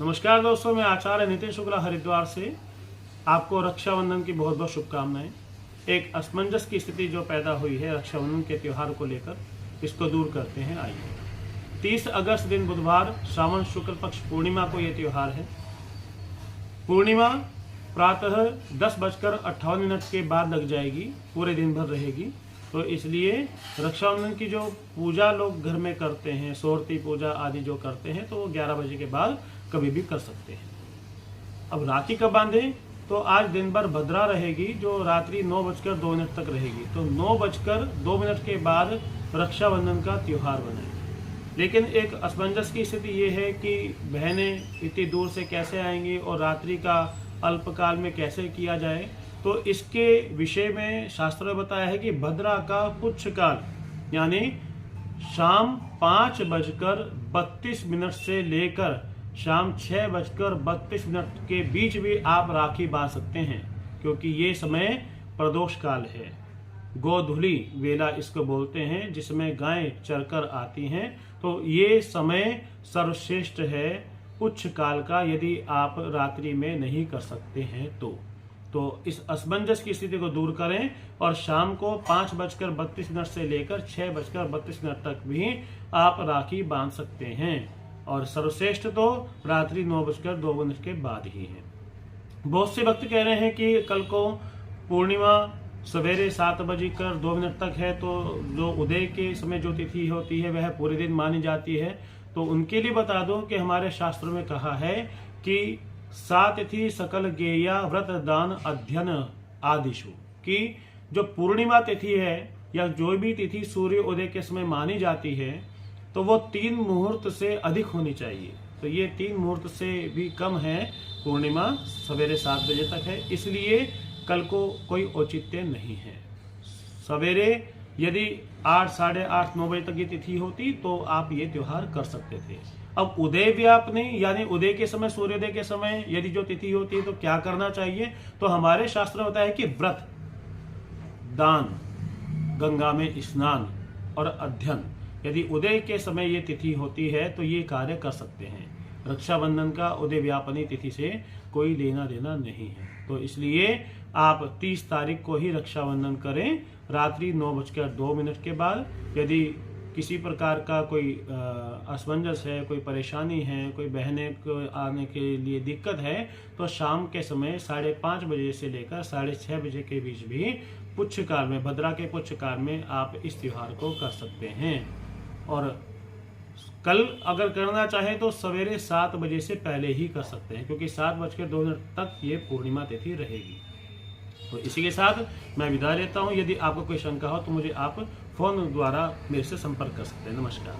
नमस्कार दोस्तों, मैं आचार्य नितिन शुक्ला हरिद्वार से आपको रक्षाबंधन की बहुत बहुत शुभकामनाएं। एक असमंजस की स्थिति जो पैदा हुई है रक्षाबंधन के त्यौहार को लेकर, इसको दूर करते हैं। आइए, 30 अगस्त दिन बुधवार श्रावण शुक्ल पक्ष पूर्णिमा को ये त्यौहार है। पूर्णिमा प्रातः 10:58 के बाद लग जाएगी, पूरे दिन भर रहेगी। तो इसलिए रक्षाबंधन की जो पूजा लोग घर में करते हैं, सोरती पूजा आदि जो करते हैं, तो वो 11 बजे के बाद कभी भी कर सकते हैं। अब राखी कब बांधें? तो आज दिन भर भद्रा रहेगी, जो रात्रि 9:02 तक रहेगी। तो 9:02 के बाद रक्षाबंधन का त्यौहार बनाएं। लेकिन एक असमंजस की स्थिति ये है कि बहनें इतनी दूर से कैसे आएंगी और रात्रि का अल्पकाल में कैसे किया जाए। तो इसके विषय में शास्त्रों ने बताया है कि भद्रा का पुच्छ काल यानी शाम 5:32 से लेकर शाम 6:32 के बीच भी आप राखी बांध सकते हैं, क्योंकि ये समय प्रदोष काल है। गोधुली वेला इसको बोलते हैं, जिसमें गायें चरकर आती हैं। तो ये समय सर्वश्रेष्ठ है पुच्छ काल का, यदि आप रात्रि में नहीं कर सकते हैं तो इस असमंजस की स्थिति को दूर करें और शाम को 5:32 से लेकर 6:32 तक भी आप राखी बांध सकते हैं। और सर्वश्रेष्ठ तो रात्रि 9:02 के बाद ही है। बहुत से भक्त कह रहे हैं कि कल को पूर्णिमा सवेरे 7:02 तक है, तो जो उदय के समय जो तिथि होती है वह पूरे दिन मानी जाती है। तो उनके लिए बता दूं कि हमारे शास्त्रों में कहा है कि सा तिथि सकल गेया व्रत दान अध्ययन आदिशु, कि जो पूर्णिमा तिथि है या जो भी तिथि सूर्य उदय के समय मानी जाती है, तो वो 3 मुहूर्त से अधिक होनी चाहिए। तो ये 3 मुहूर्त से भी कम है। पूर्णिमा सवेरे 7 बजे तक है, इसलिए कल को कोई औचित्य नहीं है। सवेरे यदि 8, 8:30, 9 बजे तक ये तिथि होती तो आप ये त्योहार कर सकते थे। अब उदय व्यापनी यानी उदय के समय, सूर्योदय के समय यदि जो तिथि होती है तो क्या करना चाहिए? तो हमारे शास्त्र बताया है कि व्रत, दान, गंगा में स्नान और अध्ययन, यदि उदय के समय ये तिथि होती है तो ये कार्य कर सकते हैं। रक्षाबंधन का उदय व्यापनी तिथि से कोई लेना देना नहीं है। तो इसलिए आप 30 तारीख को ही रक्षाबंधन करें, रात्रि 9:02 के बाद। यदि किसी प्रकार का कोई असमंजस है, कोई परेशानी है, कोई बहने को आने के लिए दिक्कत है, तो शाम के समय 5:30 बजे से लेकर 6:30 बजे के बीच भी पुच्छ काल में, भद्रा के पुच्छ काल में आप इस त्योहार को कर सकते हैं। और कल अगर करना चाहे तो सवेरे 7 बजे से पहले ही कर सकते हैं, क्योंकि 7:02 तक ये पूर्णिमा तिथि रहेगी। तो इसी के साथ मैं विदा लेता हूँ। यदि आपको कोई शंका हो तो मुझे आप फोन द्वारा मेरे से संपर्क कर सकते हैं। नमस्कार।